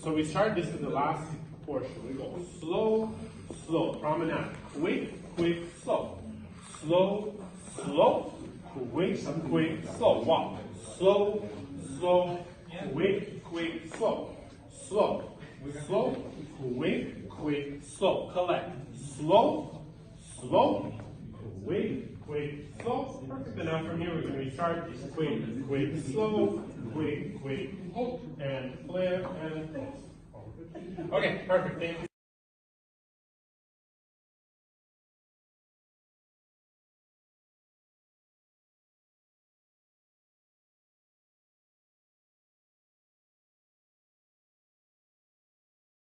So we start, this is the last portion. We go slow, slow, promenade. Quick, quick, slow. Slow, slow, quick, quick, slow. Walk. Slow, slow, quick, quick, slow. Slow, slow, quick, quick, slow. Collect. Slow, slow, quick, quick, slow. Perfect. And now from here we're going to restart. Quick, quick, slow, quick, quick, and flip and. Okay, perfect. Thank you.